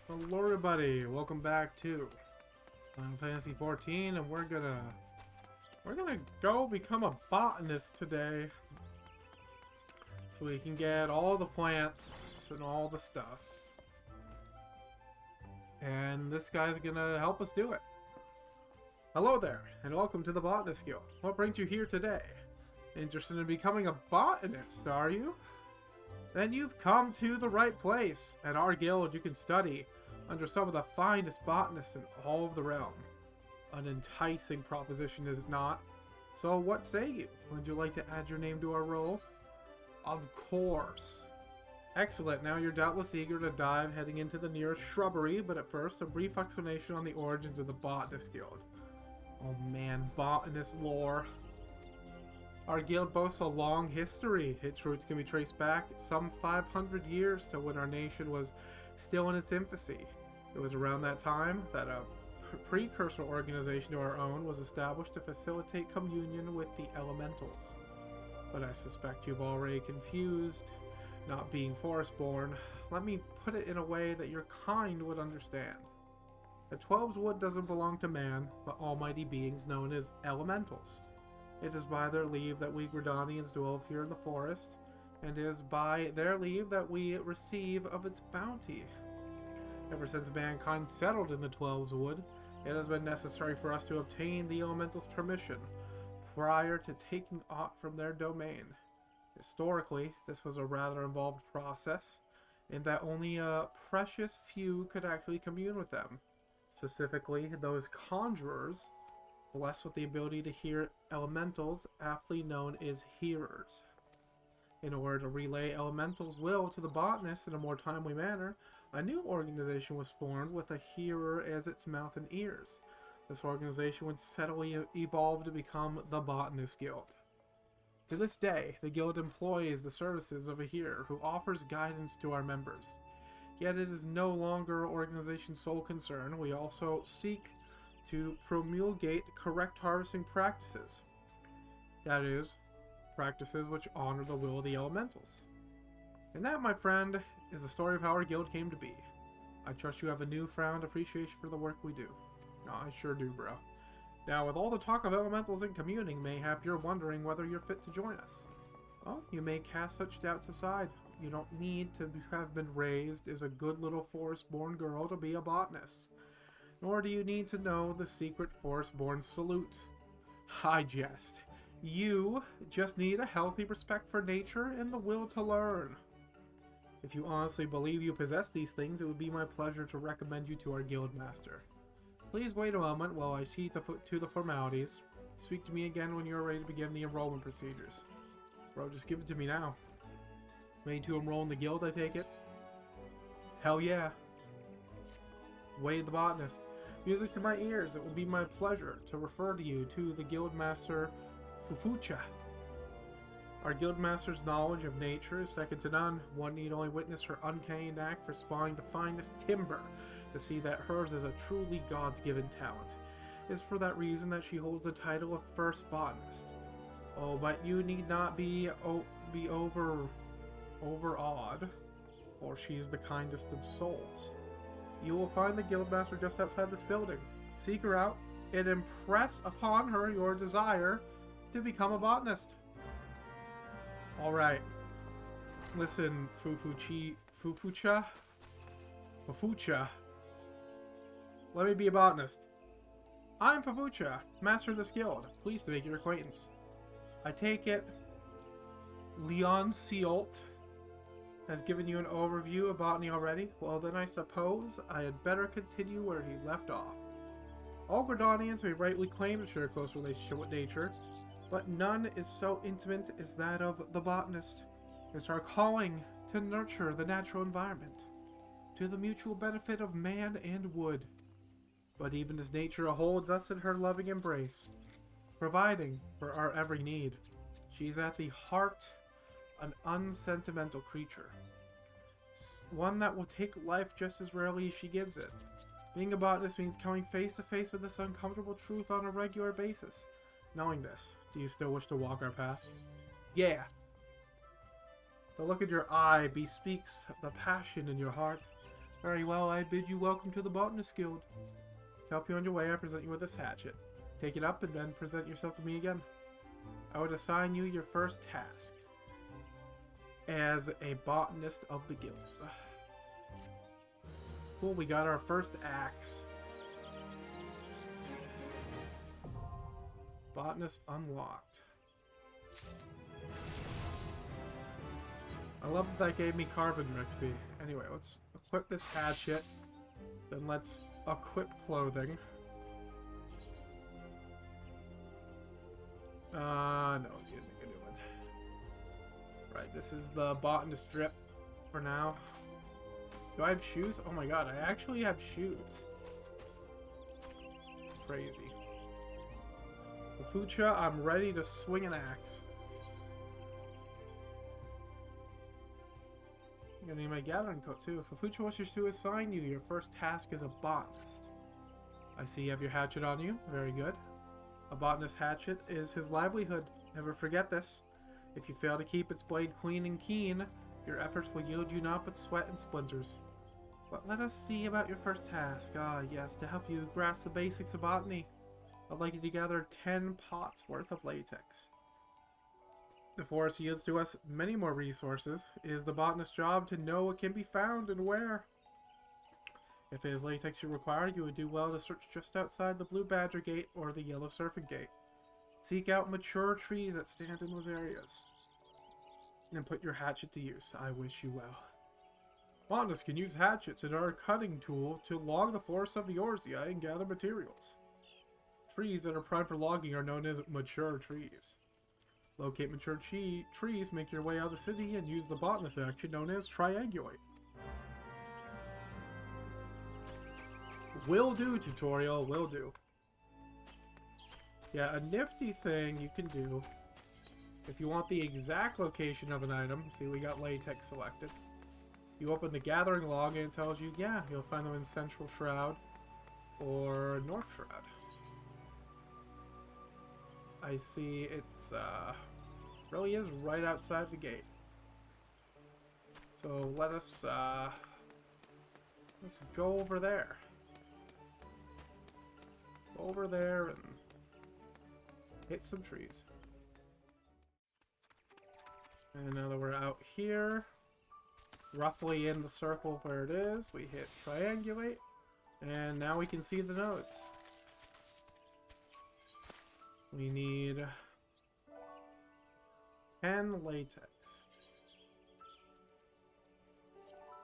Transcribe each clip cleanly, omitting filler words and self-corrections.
Hello everybody, welcome back to Final Fantasy XIV, and we're gonna go become a botanist today, so we can get all the plants and all the stuff. And this guy's gonna help us do it. Hello there, and welcome to the Botanist Guild. What brings you here today? Interested in becoming a botanist, are you? Then you've come to the right place. At our guild, you can study under some of the finest botanists in all of the realm. An enticing proposition, is it not? So what say you? Would you like to add your name to our roll? Of course. Excellent. Now you're doubtless eager to dive heading into the nearest shrubbery, but at first, a brief explanation on the origins of the Botanist Guild. Oh man, botanist lore. Our guild boasts a long history. Its roots can be traced back some 500 years to when our nation was still in its infancy. It was around that time that a precursor organization to our own was established to facilitate communion with the elementals. But I suspect you've already confused, not being forest-born. Let me put it in a way that your kind would understand. The Twelves Wood doesn't belong to man, but almighty beings known as elementals. It is by their leave that we Gridanians dwell here in the forest, and it is by their leave that we receive of its bounty. Ever since mankind settled in the Twelves Wood, it has been necessary for us to obtain the elementals' permission prior to taking aught from their domain. Historically, this was a rather involved process, in that only a precious few could actually commune with them. Specifically, those conjurers, blessed with the ability to hear elementals, aptly known as hearers. In order to relay elementals' will to the botanists in a more timely manner, a new organization was formed with a hearer as its mouth and ears. This organization would steadily evolve to become the Botanist Guild. To this day, the guild employs the services of a hearer who offers guidance to our members. Yet it is no longer our organization's sole concern. We also seek to promulgate correct harvesting practices. That is, practices which honor the will of the elementals. And that, my friend, is the story of how our guild came to be. I trust you have a newfound appreciation for the work we do. I sure do, bro. Now, with all the talk of elementals and communing, mayhap you're wondering whether you're fit to join us. Well, you may cast such doubts aside. You don't need to have been raised as a good little forest-born girl to be a botanist. Nor do you need to know the secret forest-born salute. I jest. You just need a healthy respect for nature and the will to learn. If you honestly believe you possess these things, it would be my pleasure to recommend you to our guild master. Please wait a moment while I see to the formalities. Speak to me again when you are ready to begin the enrollment procedures. Bro, just give it to me now. Ready to enroll in the guild, I take it? Hell yeah. Wade the Botanist. Music to my ears, it will be my pleasure to refer to you to the Guildmaster Fufucha. Our Guildmaster's knowledge of nature is second to none. One need only witness her uncanny knack for spawning the finest timber to see that hers is a truly God's given talent. It is for that reason that she holds the title of First Botanist. Oh, but you need not be overawed, for she is the kindest of souls. You will find the Guildmaster just outside this building. Seek her out and impress upon her your desire to become a botanist. Alright. Listen, Fufucha. Let me be a botanist. I'm Fufucha, master of this guild. Pleased to make your acquaintance. I take it Leon Seolt has given you an overview of botany already? Well, then I suppose I had better continue where he left off. All Gridanians may rightly claim to share a close relationship with nature, but none is so intimate as that of the botanist. It's our calling to nurture the natural environment, to the mutual benefit of man and wood. But even as nature holds us in her loving embrace, providing for our every need, she's at the heart an unsentimental creature. One that will take life just as rarely as she gives it. Being a botanist means coming face to face with this uncomfortable truth on a regular basis. Knowing this, do you still wish to walk our path? Yeah. The look in your eye bespeaks the passion in your heart. Very well, I bid you welcome to the Botanist Guild. To help you on your way, I present you with this hatchet. Take it up and then present yourself to me again. I would assign you your first task as a botanist of the guild. Cool, we got our first axe. Botanist unlocked. I love that gave me carbon XP. Anyway, let's equip this hatchet. Then let's equip clothing. No, you didn't make a new one. Right, this is the botanist drip for now. Do I have shoes? Oh my god, I actually have shoes. Crazy. For Fucha, I'm ready to swing an axe. I'm gonna need my gathering coat too. For Fucha wishes to assign you your first task as a botanist. I see you have your hatchet on you. Very good. A botanist hatchet is his livelihood. Never forget this. If you fail to keep its blade clean and keen, your efforts will yield you naught but sweat and splinters. But let us see about your first task. Ah, yes, to help you grasp the basics of botany, I'd like you to gather 10 pots worth of latex. The forest yields to us many more resources. It is the botanist's job to know what can be found and where. If it is latex you require, you would do well to search just outside the Blue Badger Gate or the Yellow Serpent Gate. Seek out mature trees that stand in those areas. And put your hatchet to use. I wish you well. Botanists can use hatchets and our cutting tool to log the forests of Eorzea and gather materials. Trees that are primed for logging are known as mature trees. Locate mature trees, make your way out of the city, and use the botanist action known as triangulate. Will do, tutorial, will do. Yeah, a nifty thing you can do, if you want the exact location of an item, see we got latex selected. You open the gathering log and it tells you, yeah, you'll find them in Central Shroud or North Shroud. I see it's, really is right outside the gate. So let's go over there. Go over there and hit some trees. And now that we're out here, roughly in the circle where it is, we hit triangulate, and now we can see the nodes. We need 10 latex.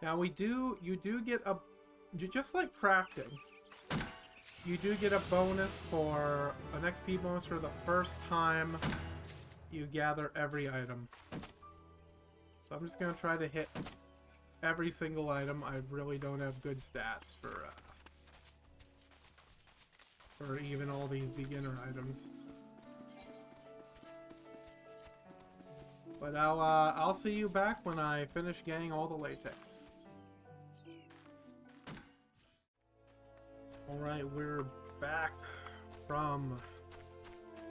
Now you do get a, just like crafting, you do get a bonus for, an XP bonus for the first time you gather every item. So I'm just going to try to hit every single item. I really don't have good stats for even all these beginner items. But I'll see you back when I finish getting all the latex. Alright, we're back from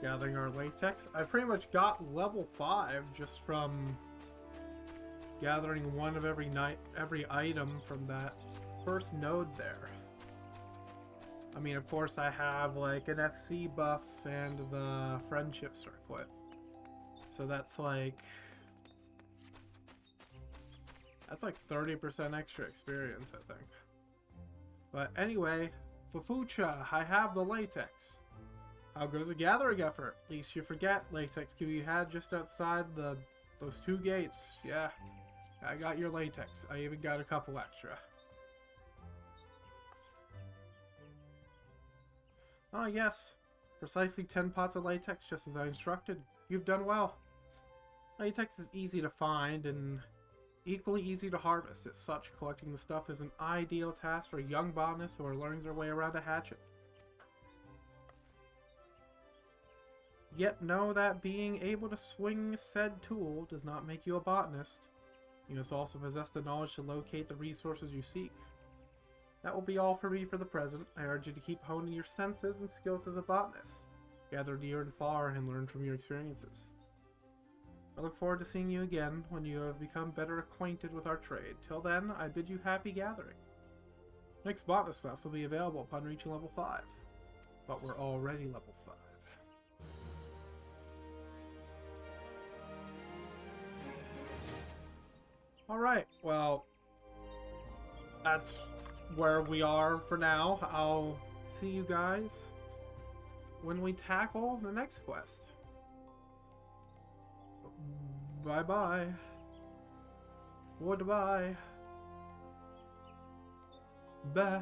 gathering our latex. I pretty much got level 5 just from gathering one of every item from that first node there. I mean, of course I have like an FC buff and the friendship circlet. So that's like 30% extra experience, I think. But anyway, Fufucha, I have the latex. How goes the gathering effort? Least you forget, latex you had just outside those 2 gates. Yeah, I got your latex. I even got a couple extra. Oh yes, precisely 10 pots of latex just as I instructed. You've done well. Latex is easy to find and equally easy to harvest. As such, collecting the stuff is an ideal task for young botanists who are learning their way around a hatchet. Yet know that being able to swing said tool does not make you a botanist. You must also possess the knowledge to locate the resources you seek. That will be all for me for the present. I urge you to keep honing your senses and skills as a botanist. Gather near and far and learn from your experiences. I look forward to seeing you again when you have become better acquainted with our trade. Till then, I bid you happy gathering. Next Botanist Quest will be available upon reaching level 5. But we're already level 5. Alright, well, that's where we are for now. I'll see you guys when we tackle the next quest. Bye-bye. Goodbye. Bye.